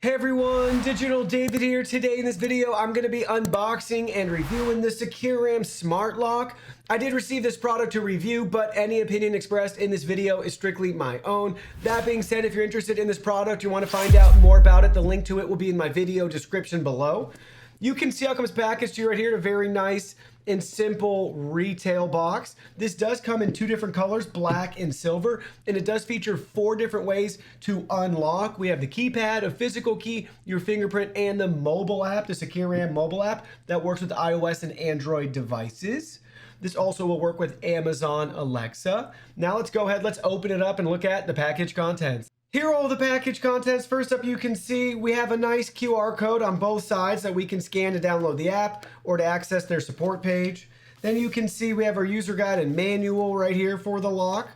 Hey everyone, Digital David here. Today in this video, I'm going to be unboxing and reviewing the SECURAM Smart Lock. I did receive this product to review, but any opinion expressed in this video is strictly my own. That being said, if you're interested in this product, you want to find out more about it, the link to it will be in my video description below. You can see how it comes packaged to you right here, a very nice and simple retail box. This does come in two different colors, black and silver, and it does feature 4 different ways to unlock. We have the keypad, a physical key, your fingerprint, and the mobile app, the SECURAM mobile app that works with iOS and Android devices. This also will work with Amazon Alexa. Now let's go ahead, let's open it up and look at the package contents. Here are all the package contents. First up, you can see we have a nice QR code on both sides that we can scan to download the app or to access their support page. Then you can see we have our user guide and manual right here for the lock,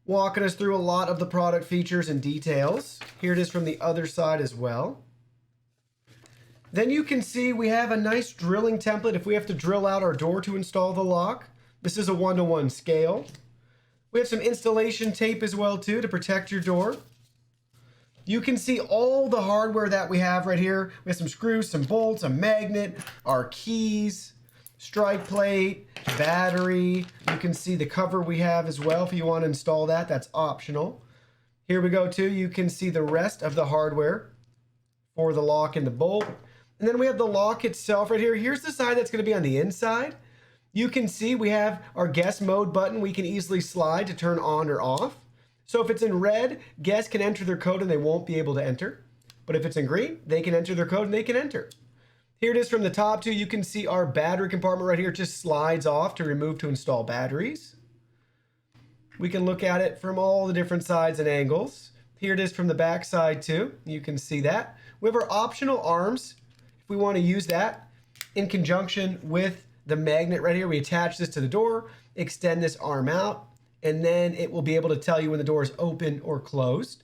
walking us through a lot of the product features and details. Here it is from the other side as well. Then you can see we have a nice drilling template if we have to drill out our door to install the lock. This is a 1-to-1 scale. We have some installation tape as well too to protect your door. You can see all the hardware that we have right here. We have some screws, some bolts, a magnet, our keys, strike plate, battery. You can see the cover we have as well. If you want to install that, that's optional. Here we go too. You can see the rest of the hardware for the lock and the bolt. And then we have the lock itself right here. Here's the side that's going to be on the inside. You can see we have our guest mode button we can easily slide to turn on or off. So if it's in red, guests can enter their code and they won't be able to enter. But if it's in green, they can enter their code and they can enter. Here it is from the top too. You can see our battery compartment right here just slides off to remove to install batteries. We can look at it from all the different sides and angles. Here it is from the back side too. You can see that. We have our optional arms if we want to use that in conjunction with the magnet right here. We attach this to the door, extend this arm out, and then it will be able to tell you when the door is open or closed.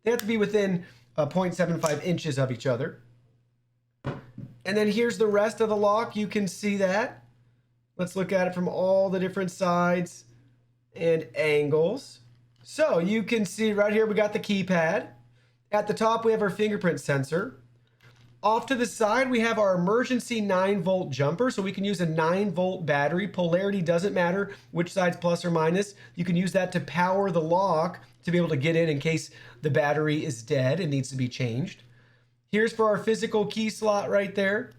They have to be within 0.75 inches of each other. And then here's the rest of the lock. You can see that. Let's look at it from all the different sides and angles. So you can see right here we got the keypad. At the top we have our fingerprint sensor. Off to the side, we have our emergency 9-volt jumper, so we can use a 9-volt battery. Polarity doesn't matter which side's plus or minus. You can use that to power the lock to be able to get in case the battery is dead and needs to be changed. Here's for our physical key slot right there.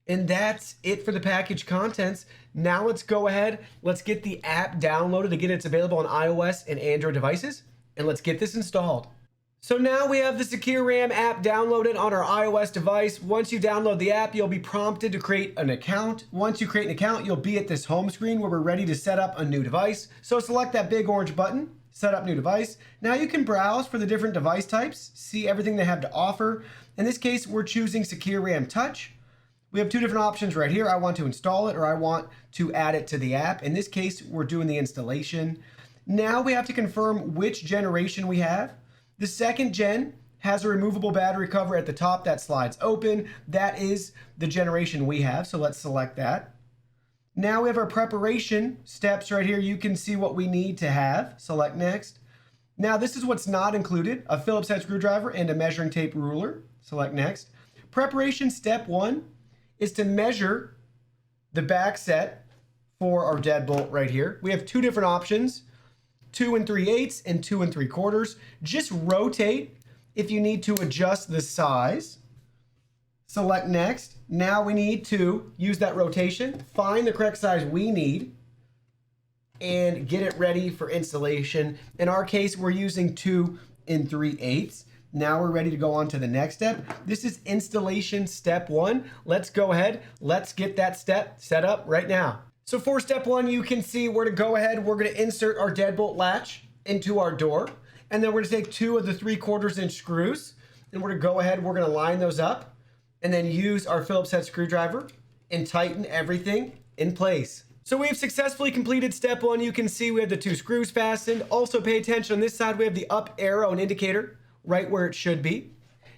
And that's it for the package contents. Now let's go ahead, let's get the app downloaded. Again, it's available on iOS and Android devices, and let's get this installed. So now we have the SECURAM app downloaded on our iOS device. Once you download the app, you'll be prompted to create an account. Once you create an account, you'll be at this home screen where we're ready to set up a new device. So select that big orange button, set up new device. Now you can browse for the different device types, see everything they have to offer. In this case, we're choosing SECURAM Touch. We have 2 different options right here. I want to install it or I want to add it to the app. In this case, we're doing the installation. Now we have to confirm which generation we have. The 2nd gen has a removable battery cover at the top that slides open. That is the generation we have, so let's select that. Now we have our preparation steps right here. You can see what we need to have. Select next. Now this is what's not included: a Phillips head screwdriver and a measuring tape ruler. Select next. Preparation step 1 is to measure the back set for our deadbolt right here. We have 2 different options: 2 3/8 and 2 3/4. Just rotate if you need to adjust the size. Select next. Now we need to use that rotation, find the correct size we need, and get it ready for installation. In our case, we're using 2 3/8. Now we're ready to go on to the next step. This is installation step 1. Let's go ahead. Let's get that step set up right now. So for step 1, you can see we're to go ahead. We're going to insert our deadbolt latch into our door. And then we're going to take 2 of the 3/4 inch screws. And we're going to go ahead. We're going to line those up. And then use our Phillips head screwdriver and tighten everything in place. So we've successfully completed step 1. You can see we have the 2 screws fastened. Also pay attention on this side. We have the up arrow and indicator right where it should be.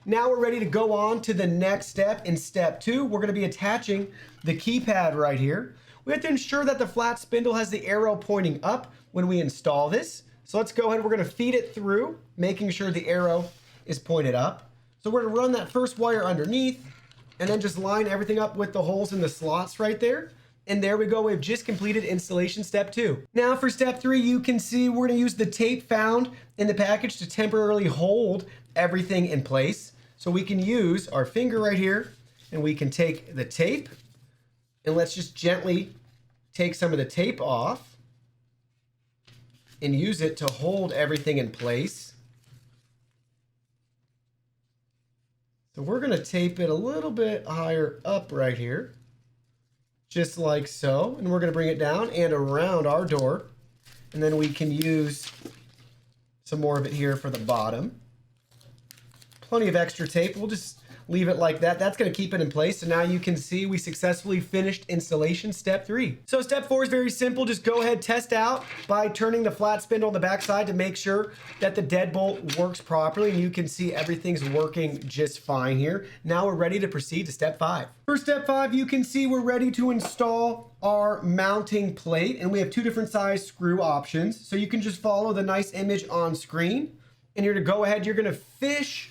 Now we're ready to go on to the next step. In step 2, we're going to be attaching the keypad right here. We have to ensure that the flat spindle has the arrow pointing up when we install this. So let's go ahead. We're going to feed it through, making sure the arrow is pointed up. So we're gonna run that first wire underneath and then just line everything up with the holes in the slots right there. And there we go, we've just completed installation step 2. Now for step 3, you can see we're gonna use the tape found in the package to temporarily hold everything in place. So we can use our finger right here and we can take the tape and let's just gently take some of the tape off and use it to hold everything in place. So we're gonna tape it a little bit higher up right here, just like so. And we're gonna bring it down and around our door. And then we can use some more of it here for the bottom. Plenty of extra tape. We'll just leave it like that. That's going to keep it in place. So now you can see we successfully finished installation step 3. So step 4 is very simple. Just go ahead, test out by turning the flat spindle on the back side to make sure that the deadbolt works properly. And you can see everything's working just fine here. Now we're ready to proceed to step 5. For step 5, you can see we're ready to install our mounting plate. And we have 2 different size screw options. So you can just follow the nice image on screen. And you're going to go ahead, you're going to fish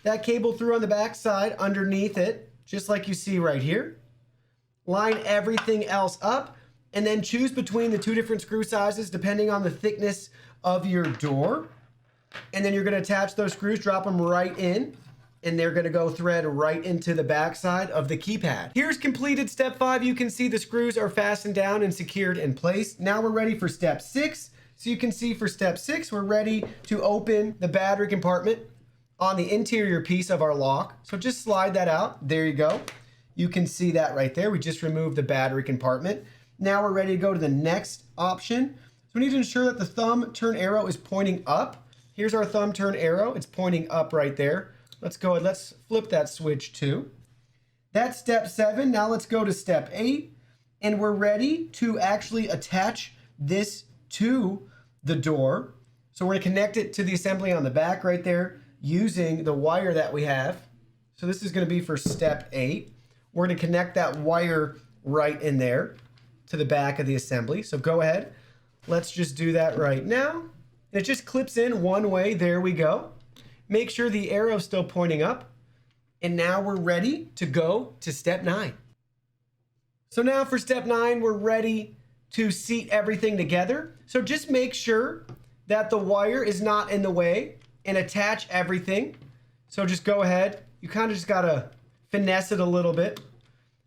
that cable through on the back side underneath it, just like you see right here. Line everything else up and then choose between the 2 different screw sizes depending on the thickness of your door. And then you're gonna attach those screws, drop them right in, and they're gonna go thread right into the back side of the keypad. Here's completed step 5. You can see the screws are fastened down and secured in place. Now we're ready for step 6. So you can see for step 6, we're ready to open the battery compartment on the interior piece of our lock. So just slide that out. There you go. You can see that right there. We just removed the battery compartment. Now we're ready to go to the next option. So we need to ensure that the thumb turn arrow is pointing up. Here's our thumb turn arrow. It's pointing up right there. Let's go ahead. Let's flip that switch too. That's step 7. Now let's go to step 8. And we're ready to actually attach this to the door. So we're going to connect it to the assembly on the back right there, using the wire that we have. So this is going to be for step 8. We're going to connect that wire right in there to the back of the assembly. So go ahead. Let's just do that right now. And it just clips in one way. There we go. Make sure the arrow is still pointing up. And now we're ready to go to step 9. So now for step 9, we're ready to seat everything together. So just make sure that the wire is not in the way and attach everything. So just go ahead. You kind of just gotta finesse it a little bit.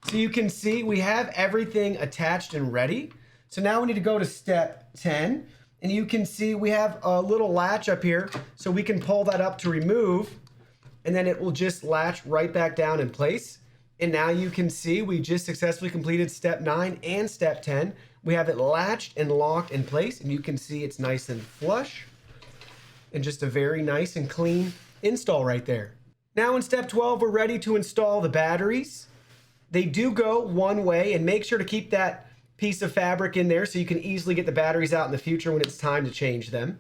So you can see we have everything attached and ready. So now we need to go to step 10. And you can see we have a little latch up here. So we can pull that up to remove. And then it will just latch right back down in place. And now you can see we just successfully completed step 9 and step 10. We have it latched and locked in place. And you can see it's nice and flush. And just a very nice and clean install right there. Now in step 12, we're ready to install the batteries. They do go one way, and make sure to keep that piece of fabric in there so you can easily get the batteries out in the future when it's time to change them.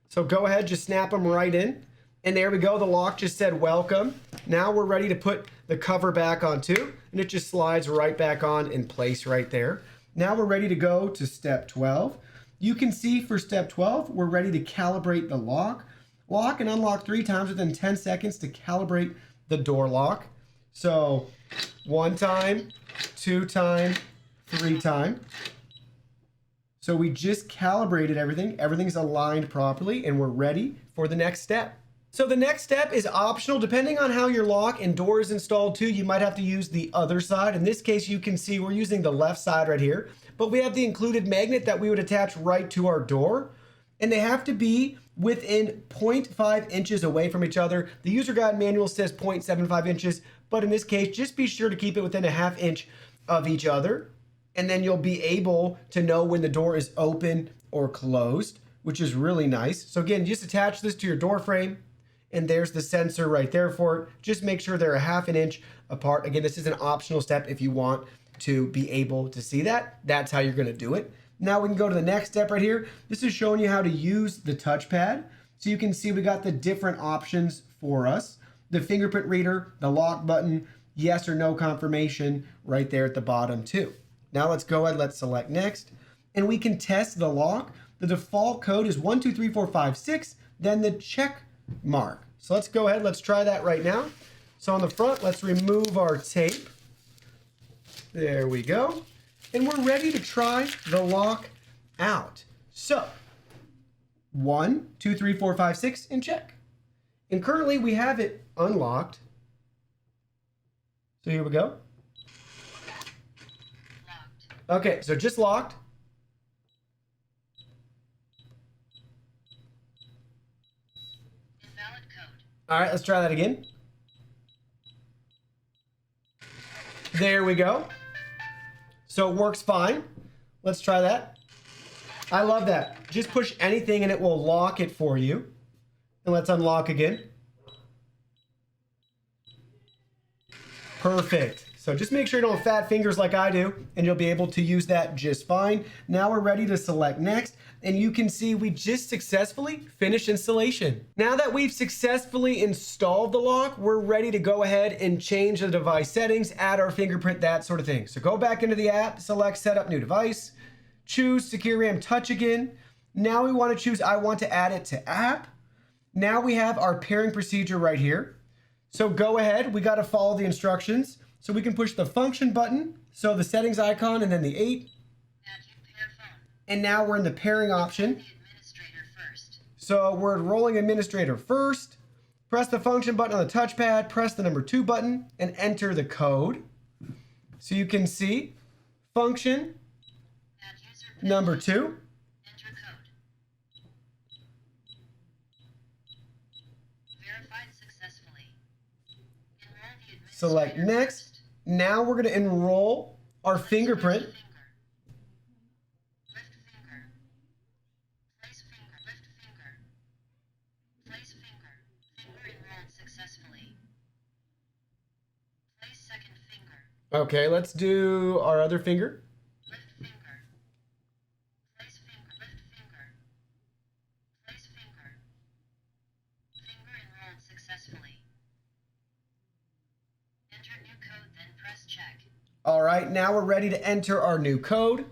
So go ahead, just snap them right in. And there we go, the lock just said welcome. Now we're ready to put the cover back on too, and it just slides right back on in place right there. Now we're ready to go to step 12. You can see for step 12, we're ready to calibrate the lock. Lock and unlock 3 times within 10 seconds to calibrate the door lock. So 1 time, 2 time, 3 time. So we just calibrated everything. Everything's aligned properly and we're ready for the next step. So the next step is optional. Depending on how your lock and door is installed too, you might have to use the other side. In this case, you can see we're using the left side right here, but we have the included magnet that we would attach right to our door. And they have to be within 0.5 inches away from each other. The user guide manual says 0.75 inches, but in this case, just be sure to keep it within a ½ inch of each other. And then you'll be able to know when the door is open or closed, which is really nice. So again, just attach this to your door frame. And there's the sensor right there for it. Just make sure they're a ½ inch apart. Again, this is an optional step if you want to be able to see that. That's how you're gonna do it. Now we can go to the next step right here. This is showing you how to use the touchpad. So you can see we got the different options for us. The fingerprint reader, the lock button, yes or no confirmation right there at the bottom too. Now let's go ahead, let's select next. And we can test the lock. The default code is 123456, then the check mark. So let's go ahead, let's try that right now. So on the front, let's remove our tape. There we go. And we're ready to try the lock out. So 1, 2, 3, 4, 5, 6, and check. And currently we have it unlocked. So here we go. Okay, so just locked. Invalid code. All right, let's try that again. There we go. So it works fine. Let's try that. I love that. Just push anything and it will lock it for you. And let's unlock again. Perfect. So just make sure you don't have fat fingers like I do, and you'll be able to use that just fine. Now we're ready to select next, and you can see we just successfully finished installation. Now that we've successfully installed the lock, we're ready to go ahead and change the device settings, add our fingerprint, that sort of thing. So go back into the app, select Setup New Device, choose SECURAM Touch again. Now we want to choose I want to add it to app. Now we have our pairing procedure right here. So go ahead, we got to follow the instructions. So we can push the function button, so the settings icon, and then the 8. And now we're in the pairing option. So we're enrolling administrator first. Press the function button on the touchpad, press the number 2 button, and enter the code. So you can see function number 2. Select next. Now we're going to enroll our fingerprint. Lift finger. Place finger. Lift finger. Place finger. Finger enrolled successfully. Place second finger. Okay, let's do our other finger. Lift finger. Place finger. Lift finger. Place finger. Finger enrolled successfully. Enter new code, then press check. All right, now we're ready to enter our new code.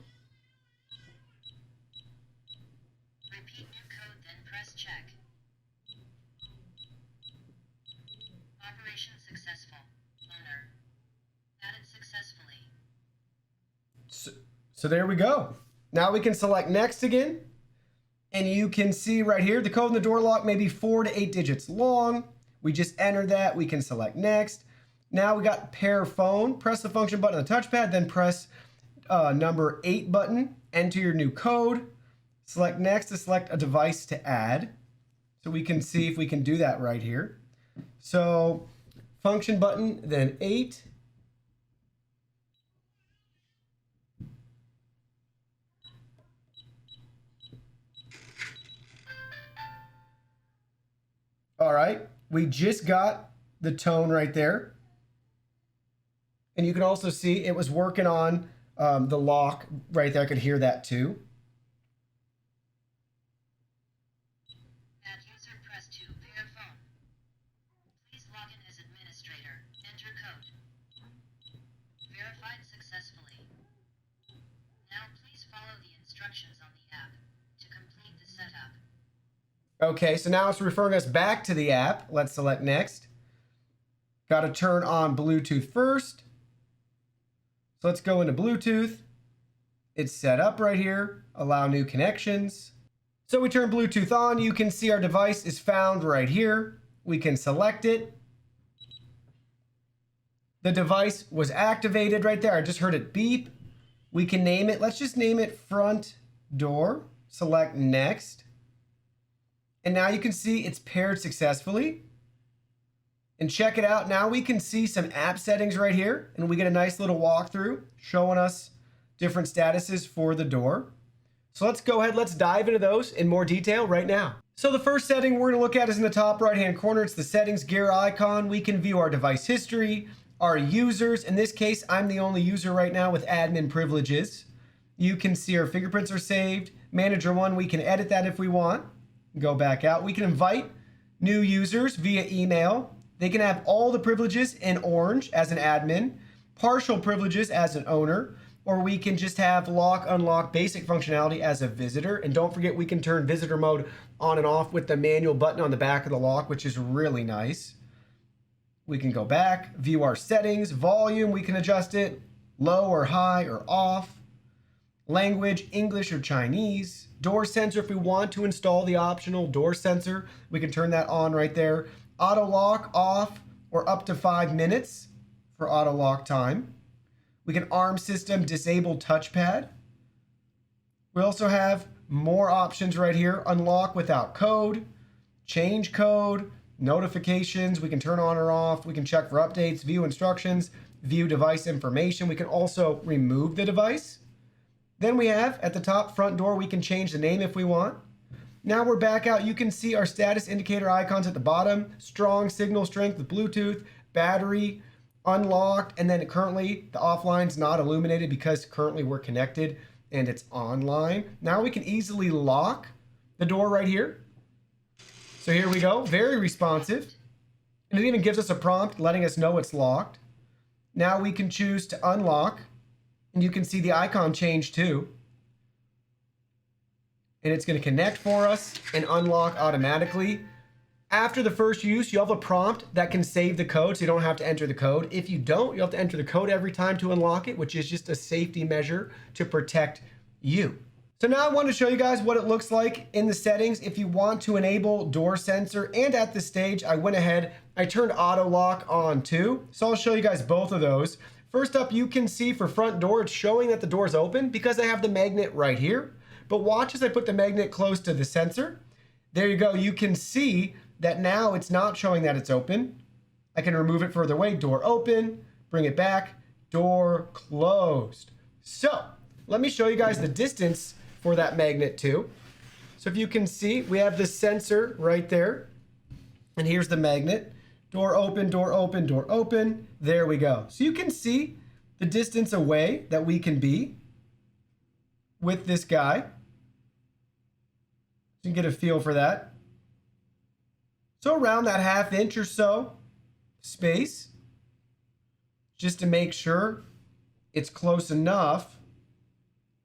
Repeat new code, then press check. Operation successful. Owner. Added successfully. So there we go. Now we can select next again. And you can see right here, the code in the door lock may be 4 to 8 digits long. We just entered that. We can select next. Now we got pair phone. Press the function button on the touchpad, then press number 8 button. Enter your new code. Select next to select a device to add. So we can see if we can do that right here. So function button, then 8. All right, we just got the tone right there. And you can also see it was working on the lock right there. I could hear that too. Add user, press 2, pair phone. Please log in as administrator. Enter code. Verified successfully. Now please follow the instructions on the app to complete the setup. Okay, so now it's referring us back to the app. Let's select next. Got to turn on Bluetooth first. So let's go into Bluetooth. It's set up right here. Allow new connections. So we turn Bluetooth on. You can see our device is found right here. We can select it. The device was activated right there. I just heard it beep. We can name it. Let's just name it front door. Select next. And now you can see it's paired successfully. And check it out. Now we can see some app settings right here. And we get a nice little walkthrough showing us different statuses for the door. So let's go ahead. Let's dive into those in more detail right now. So the first setting we're going to look at is in the top right-hand corner. It's the settings gear icon. We can view our device history, our users. In this case, I'm the only user right now with admin privileges. You can see our fingerprints are saved. Manager 1, we can edit that if we want. Go back out. We can invite new users via email. They can have all the privileges in orange as an admin, partial privileges as an owner, or we can just have lock, unlock basic functionality as a visitor. And don't forget, we can turn visitor mode on and off with the manual button on the back of the lock, which is really nice. We can go back, view our settings, volume, we can adjust it, low or high or off. Language, English or Chinese. Door sensor, if we want to install the optional door sensor, we can turn that on right there. Auto lock off or up to 5 minutes for auto lock time. We can arm system disable touchpad. We also have more options right here. Unlock without code, change code, notifications. We can turn on or off. We can check for updates, view instructions, view device information. We can also remove the device. Then we have at the top front door, we can change the name if we want. Now we're back out. You can see our status indicator icons at the bottom. Strong signal strength with Bluetooth, battery, unlocked, and then currently the offline's not illuminated because currently we're connected and it's online. Now we can easily lock the door right here. So here we go, very responsive. And it even gives us a prompt letting us know it's locked. Now we can choose to unlock, and you can see the icon change too. And it's going to connect for us and unlock automatically. After the first use, you'll have a prompt that can save the code, so you don't have to enter the code. If you don't, you'll have to enter the code every time to unlock it, which is just a safety measure to protect you. So now I want to show you guys what it looks like in the settings if you want to enable door sensor. And at this stage, I went ahead, I turned auto lock on too. So I'll show you guys both of those. First up, you can see for front door, it's showing that the door's open because I have the magnet right here. But watch as I put the magnet close to the sensor. There you go. You can see that now it's not showing that it's open. I can remove it further away. Door open, bring it back, door closed. So let me show you guys the distance for that magnet too. So if you can see, we have the sensor right there. And here's the magnet. Door open, door open, door open. There we go. So you can see the distance away that we can be with this guy. You can get a feel for that. So around that 1/2 inch or so space, just to make sure it's close enough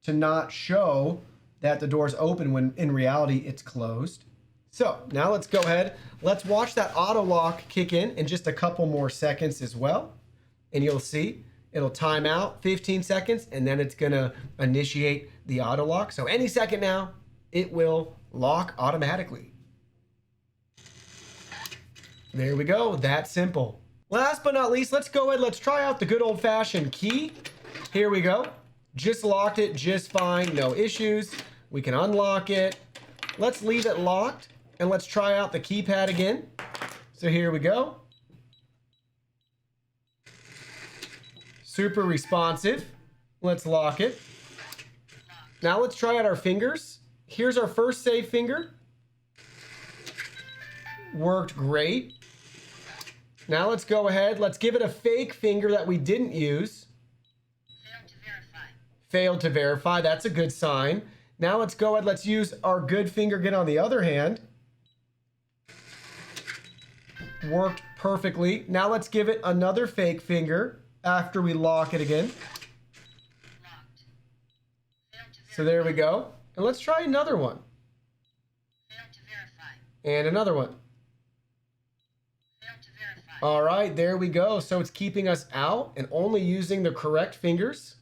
to not show that the door's open when in reality it's closed. So now let's go ahead. Let's watch that auto lock kick in just a couple more seconds as well. And you'll see it'll time out 15 seconds and then it's gonna initiate the auto lock. So any second now, it will lock automatically. There we go, that simple. Last but not least, let's go ahead, let's try out the good old fashioned key. Here we go. Just locked it just fine, no issues. We can unlock it. Let's leave it locked and let's try out the keypad again. So here we go. Super responsive. Let's lock it. Now let's try out our fingers. Here's our first save finger. Worked great. Now let's go ahead. Let's give it a fake finger that we didn't use. Failed to verify. Failed to verify. That's a good sign. Now let's go ahead. Let's use our good finger again on the other hand. Worked perfectly. Now let's give it another fake finger after we lock it again. Locked. Failed to verify. So there we go. And let's try another one. Failed to verify. And another one. Failed to verify. All right, there we go. So it's keeping us out and only using the correct fingers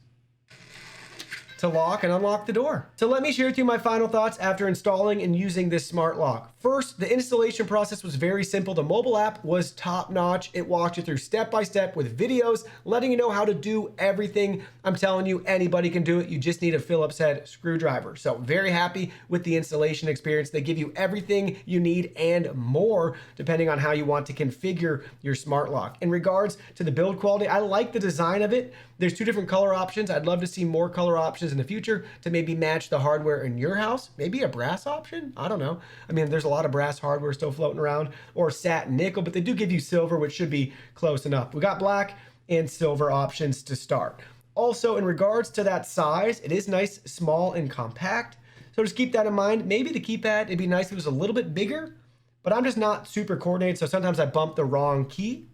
to lock and unlock the door. So let me share with you my final thoughts after installing and using this smart lock. First, the installation process was very simple. The mobile app was top notch. It walked you through step by step with videos, letting you know how to do everything. I'm telling you, anybody can do it. You just need a Phillips head screwdriver. So very happy with the installation experience. They give you everything you need and more, depending on how you want to configure your smart lock. In regards to the build quality, I like the design of it. There's 2 different color options. I'd love to see more color options in the future to maybe match the hardware in your house. Maybe a brass option? I don't know. I mean, there's a lot of brass hardware still floating around, or satin nickel, but they do give you silver, which should be close enough. We got black and silver options to start. Also, in regards to that size, it is nice, small, and compact. So just keep that in mind. Maybe the keypad, it'd be nice if it was a little bit bigger, but I'm just not super coordinated, so sometimes I bump the wrong key.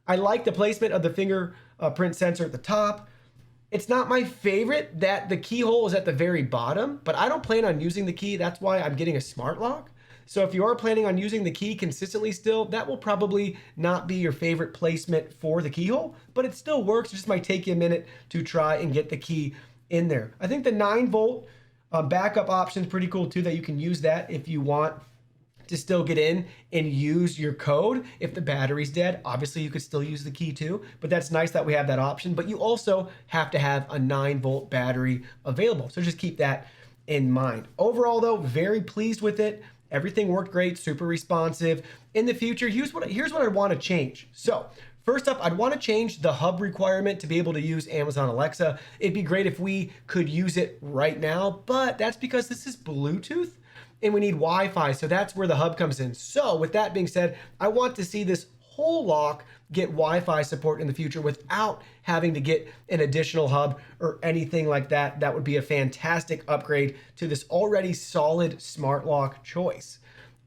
I like the placement of the fingerprint sensor at the top. It's not my favorite that the keyhole is at the very bottom, but I don't plan on using the key. That's why I'm getting a smart lock. So if you are planning on using the key consistently still, that will probably not be your favorite placement for the keyhole, but it still works. It just might take you a minute to try and get the key in there. I think the 9-volt backup option is pretty cool too, that you can use that if you want to still get in and use your code. If the battery's dead, obviously you could still use the key too, but that's nice that we have that option. But you also have to have a 9-volt battery available. So just keep that in mind. Overall though, very pleased with it. Everything worked great, super responsive. In the future, here's what I want to change. So first up, I'd want to change the hub requirement to be able to use Amazon Alexa. It'd be great if we could use it right now, but that's because this is Bluetooth and we need Wi-Fi, so that's where the hub comes in. So with that being said, I want to see this whole lock get Wi-Fi support in the future without having to get an additional hub or anything like that. That would be a fantastic upgrade to this already solid smart lock choice.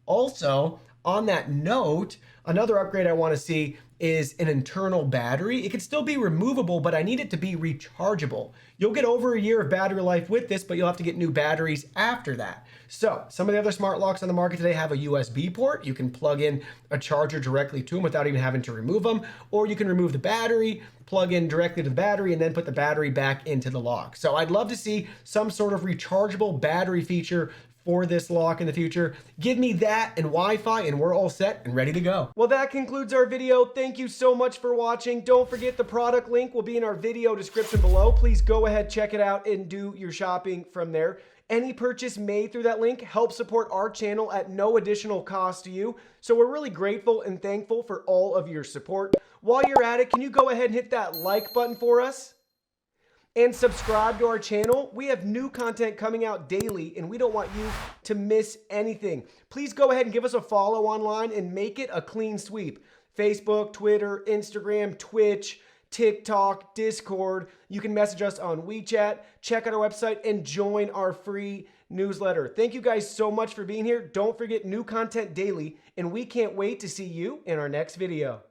Also, on that note, another upgrade I want to see is an internal battery. It could still be removable, but I need it to be rechargeable. You'll get over a year of battery life with this, but you'll have to get new batteries after that. So some of the other smart locks on the market today have a USB port. You can plug in a charger directly to them without even having to remove them, or you can remove the battery, plug in directly to the battery, and then put the battery back into the lock. So I'd love to see some sort of rechargeable battery feature for this lock in the future. Give me that and Wi-Fi and we're all set and ready to go. Well, that concludes our video. Thank you so much for watching. Don't forget the product link will be in our video description below. Please go ahead, check it out, and do your shopping from there. Any purchase made through that link helps support our channel at no additional cost to you. So we're really grateful and thankful for all of your support. While you're at it, can you go ahead and hit that like button for us? And subscribe to our channel. We have new content coming out daily and we don't want you to miss anything. Please go ahead and give us a follow online and make it a clean sweep. Facebook, Twitter, Instagram, Twitch, TikTok, Discord. You can message us on WeChat, check out our website, and join our free newsletter. Thank you guys so much for being here. Don't forget, new content daily, and we can't wait to see you in our next video.